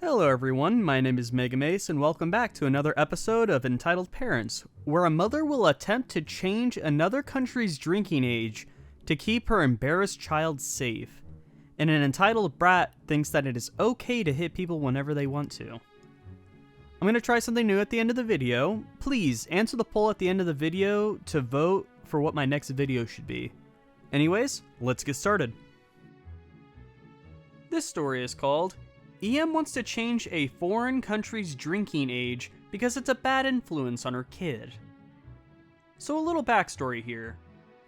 Hello everyone, my name is Mace, and welcome back to another episode of Entitled Parents, where a mother will attempt to change another country's drinking age to keep her embarrassed child safe, and an entitled brat thinks that it is okay to hit people whenever they want to. I'm going to try something new at the end of the video. Please answer the poll at the end of the video to vote for what my next video should be. Anyways, let's get started. This story is called EM wants to change a foreign country's drinking age because it's a bad influence on her kid. So a little backstory here.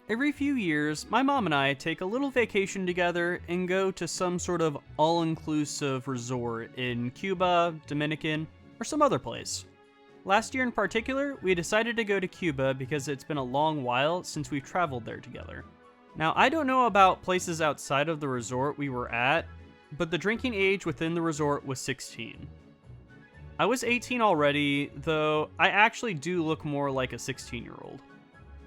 Every few years, my mom and I take a little vacation together and go to some sort of all-inclusive resort in Cuba, Dominican, or some other place. Last year in particular, we decided to go to Cuba because it's been a long while since we've traveled there together. Now, I don't know about places outside of the resort we were at, but the drinking age within the resort was 16. I was 18 already, though I actually do look more like a 16-year-old.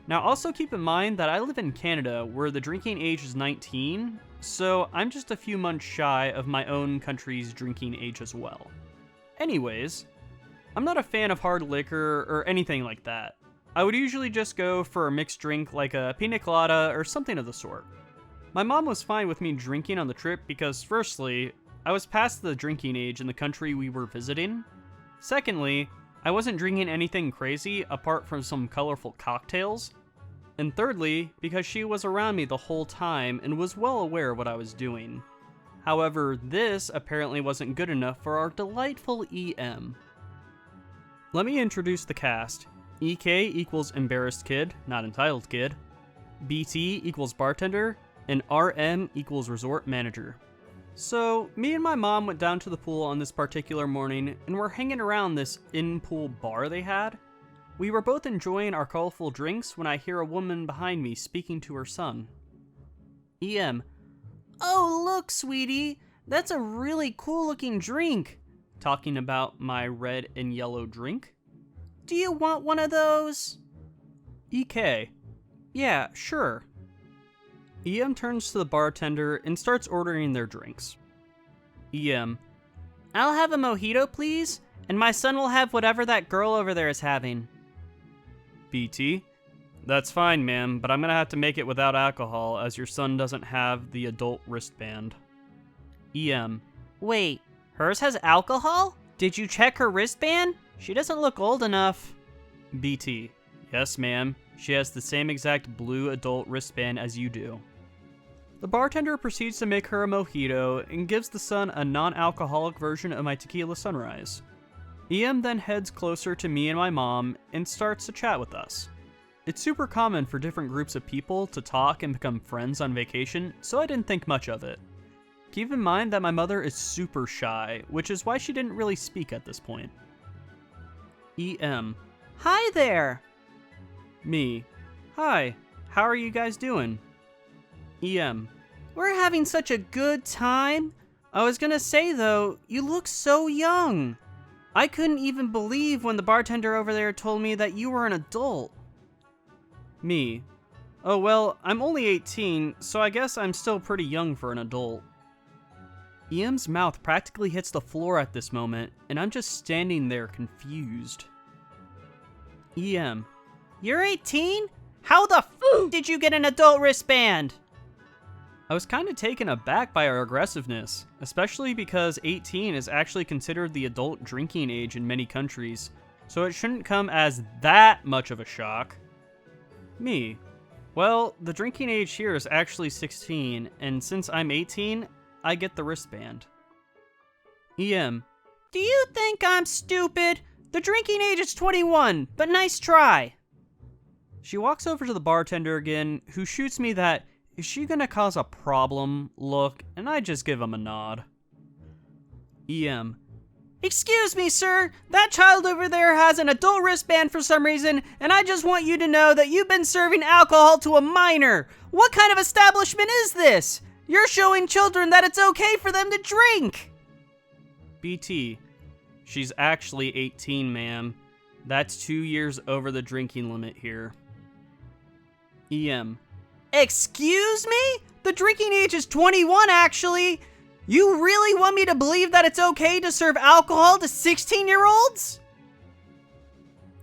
Now also keep in mind that I live in Canada where the drinking age is 19, so I'm just a few months shy of my own country's drinking age as well. Anyways, I'm not a fan of hard liquor or anything like that. I would usually just go for a mixed drink like a pina colada or something of the sort. My mom was fine with me drinking on the trip because, firstly, I was past the drinking age in the country we were visiting. Secondly, I wasn't drinking anything crazy apart from some colorful cocktails. And thirdly, because she was around me the whole time and was well aware of what I was doing. However, this apparently wasn't good enough for our delightful EM. Let me introduce the cast. EK equals embarrassed kid, not entitled kid. BT equals bartender. And RM equals resort manager. So, me and my mom went down to the pool on this particular morning, and we're hanging around this in-pool bar they had. We were both enjoying our colorful drinks when I hear a woman behind me speaking to her son. EM. Oh, look, sweetie, that's a really cool-looking drink. Talking about my red and yellow drink. Do you want one of those? EK. Yeah, sure. EM turns to the bartender and starts ordering their drinks. EM. I'll have a mojito, please, and my son will have whatever that girl over there is having. BT. That's fine, ma'am, but I'm gonna have to make it without alcohol as your son doesn't have the adult wristband. EM. Wait, hers has alcohol? Did you check her wristband? She doesn't look old enough. BT. Yes, ma'am. She has the same exact blue adult wristband as you do. The bartender proceeds to make her a mojito and gives the son a non-alcoholic version of my tequila sunrise. EM then heads closer to me and my mom and starts to chat with us. It's super common for different groups of people to talk and become friends on vacation, so I didn't think much of it. Keep in mind that my mother is super shy, which is why she didn't really speak at this point. EM. Hi there! Me. Hi, how are you guys doing? EM. We're having such a good time. I was gonna say though, you look so young. I couldn't even believe when the bartender over there told me that you were an adult. Me. Oh well, I'm only 18, so I guess I'm still pretty young for an adult. EM's mouth practically hits the floor at this moment, and I'm just standing there confused. EM. You're 18? How the f*** did you get an adult wristband? I was kind of taken aback by her aggressiveness, especially because 18 is actually considered the adult drinking age in many countries, so it shouldn't come as that much of a shock. Me. Well, the drinking age here is actually 16, and since I'm 18, I get the wristband. EM. Do you think I'm stupid? The drinking age is 21, but nice try. She walks over to the bartender again, who shoots me that, is she gonna cause a problem look, and I just give him a nod. EM. Excuse me, sir, that child over there has an adult wristband for some reason, and I just want you to know that you've been serving alcohol to a minor. What kind of establishment is this? You're showing children that it's okay for them to drink. BT. She's actually 18, ma'am. That's 2 years over the drinking limit here. EM. Excuse me? The drinking age is 21, actually. You really want me to believe that it's okay to serve alcohol to 16-year-olds?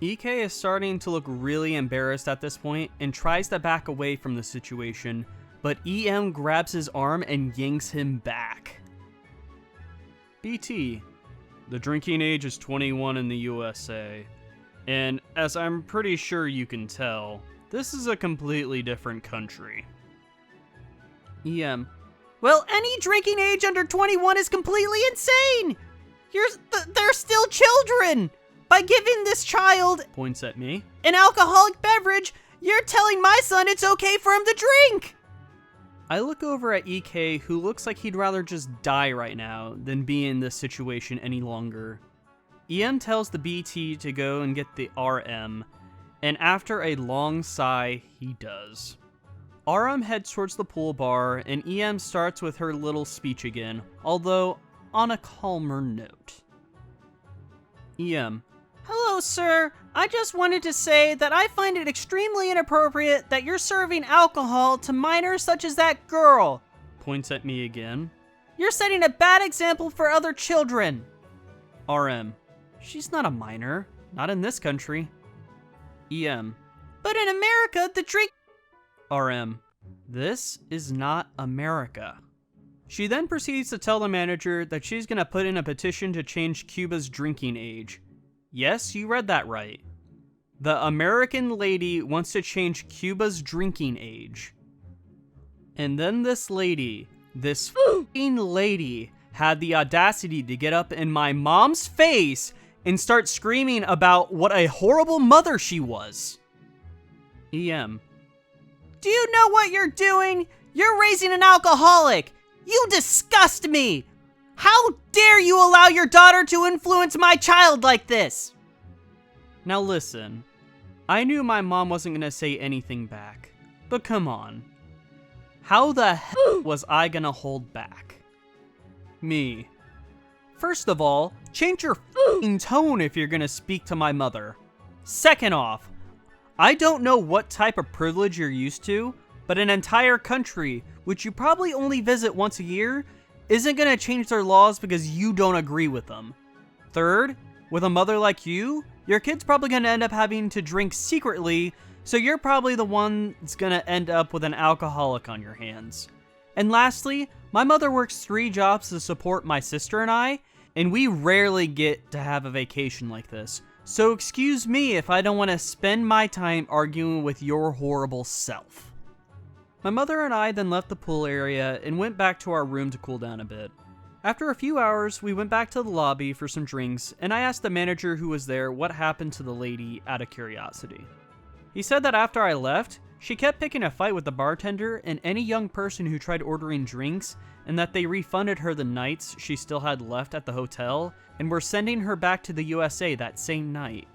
EK is starting to look really embarrassed at this point and tries to back away from the situation, but EM grabs his arm and yanks him back. BT, the drinking age is 21 in the USA, and as I'm pretty sure you can tell, this is a completely different country. EM, well, any drinking age under 21 is completely insane! They're still children! By giving this child, points at me, an alcoholic beverage, you're telling my son it's okay for him to drink! I look over at EK, who looks like he'd rather just die right now than be in this situation any longer. EM tells the BT to go and get the RM, and after a long sigh, he does. RM heads towards the pool bar, and EM starts with her little speech again, although on a calmer note. EM, hello, sir. I just wanted to say that I find it extremely inappropriate that you're serving alcohol to minors such as that girl. Points at me again. You're setting a bad example for other children. RM, she's not a minor. Not in this country. EM, but in America, the drink... RM, this is not America. She then proceeds to tell the manager that she's gonna put in a petition to change Cuba's drinking age. Yes, you read that right. The American lady wants to change Cuba's drinking age. And then this lady, this f***ing lady, had the audacity to get up in my mom's face and start screaming about what a horrible mother she was. EM, do you know what you're doing? You're raising an alcoholic. You disgust me. How dare you allow your daughter to influence my child like this? Now listen, I knew my mom wasn't gonna say anything back, but come on. How the hell was I gonna hold back? Me. First of all, change your f***ing tone if you're gonna speak to my mother. Second off, I don't know what type of privilege you're used to, but an entire country, which you probably only visit once a year, isn't gonna change their laws because you don't agree with them. Third, with a mother like you, your kid's probably gonna end up having to drink secretly, so you're probably the one that's gonna end up with an alcoholic on your hands. And lastly, my mother works 3 jobs to support my sister and we rarely get to have a vacation like this. So excuse me if I don't want to spend my time arguing with your horrible self. My mother and I then left the pool area and went back to our room to cool down a bit. After a few hours, we went back to the lobby for some drinks, and I asked the manager who was there what happened to the lady out of curiosity. He said that after I left, she kept picking a fight with the bartender and any young person who tried ordering drinks, and that they refunded her the nights she still had left at the hotel, and were sending her back to the USA that same night.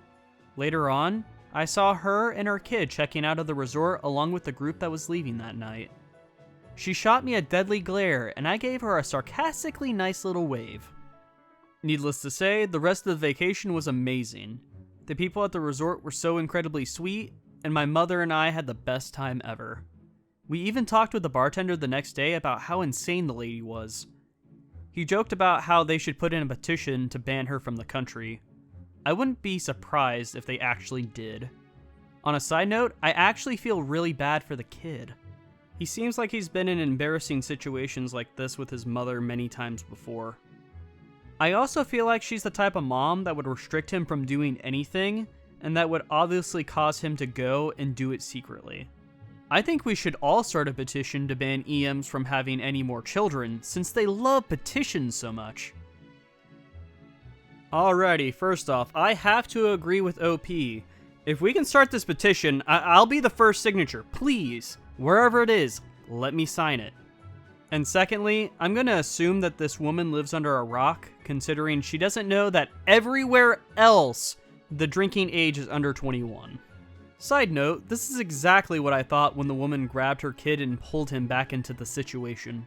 Later on, I saw her and her kid checking out of the resort along with the group that was leaving that night. She shot me a deadly glare, and I gave her a sarcastically nice little wave. Needless to say, the rest of the vacation was amazing. The people at the resort were so incredibly sweet, and my mother and I had the best time ever. We even talked with the bartender the next day about how insane the lady was. He joked about how they should put in a petition to ban her from the country. I wouldn't be surprised if they actually did. On a side note, I actually feel really bad for the kid. He seems like he's been in embarrassing situations like this with his mother many times before. I also feel like she's the type of mom that would restrict him from doing anything, and that would obviously cause him to go and do it secretly. I think we should all start a petition to ban EMs from having any more children, since they love petitions so much. Alrighty, first off, I have to agree with OP. If we can start this petition, I'll be the first signature, please. Wherever it is, let me sign it. And secondly, I'm gonna assume that this woman lives under a rock, considering she doesn't know that everywhere else, the drinking age is under 21. Side note, this is exactly what I thought when the woman grabbed her kid and pulled him back into the situation.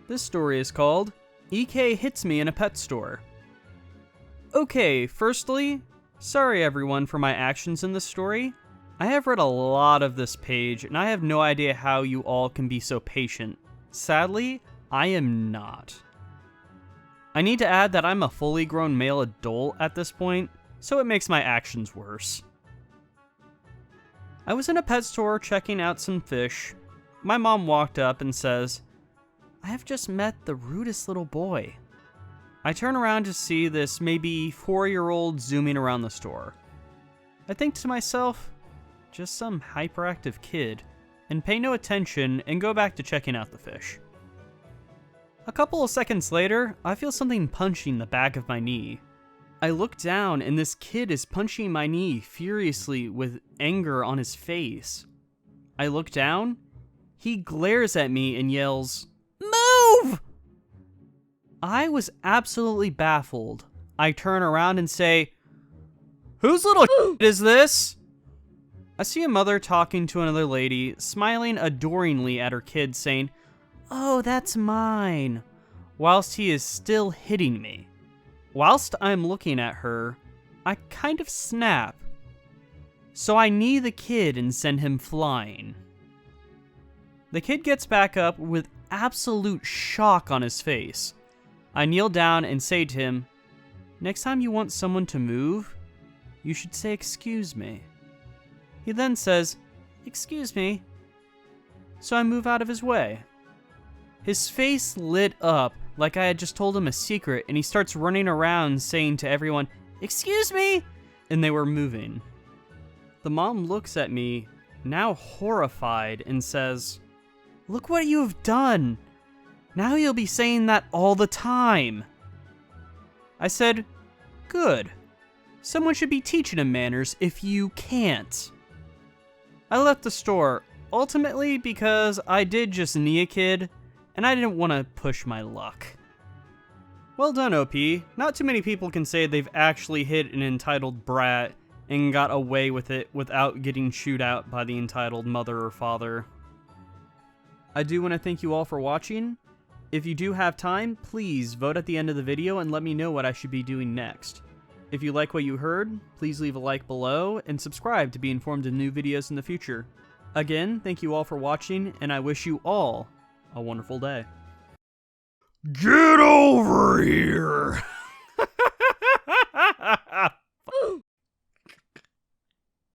This story is called, EK Hits Me in a Pet Store. Okay, firstly, sorry everyone for my actions in this story. I have read a lot of this page, and I have no idea how you all can be so patient. Sadly, I am not. I need to add that I'm a fully grown male adult at this point, so it makes my actions worse. I was in a pet store checking out some fish. My mom walked up and says, "I have just met the rudest little boy." I turn around to see this maybe 4-year-old zooming around the store. I think to myself, just some hyperactive kid, and pay no attention and go back to checking out the fish. A couple of seconds later, I feel something punching the back of my knee. I look down and this kid is punching my knee furiously with anger on his face. I look down, he glares at me and yells, "Move!" I was absolutely baffled. I turn around and say, "Whose little is this?" I see a mother talking to another lady, smiling adoringly at her kid, saying, "Oh, that's mine," whilst he is still hitting me. Whilst I'm looking at her, I kind of snap. So I knee the kid and send him flying. The kid gets back up with absolute shock on his face. I kneel down and say to him, "Next time you want someone to move, you should say excuse me." He then says, "Excuse me." So I move out of his way. His face lit up like I had just told him a secret, and he starts running around saying to everyone, "Excuse me," and they were moving. The mom looks at me, now horrified, and says, "Look what you have done. Now you'll be saying that all the time." I said, "Good. Someone should be teaching him manners if you can't." I left the store, ultimately because I did just knee a kid, and I didn't want to push my luck. Well done, OP. Not too many people can say they've actually hit an entitled brat and got away with it without getting chewed out by the entitled mother or father. I do want to thank you all for watching. If you do have time, please vote at the end of the video and let me know what I should be doing next. If you like what you heard, please leave a like below and subscribe to be informed of new videos in the future. Again, thank you all for watching, and I wish you all a wonderful day. Get over here!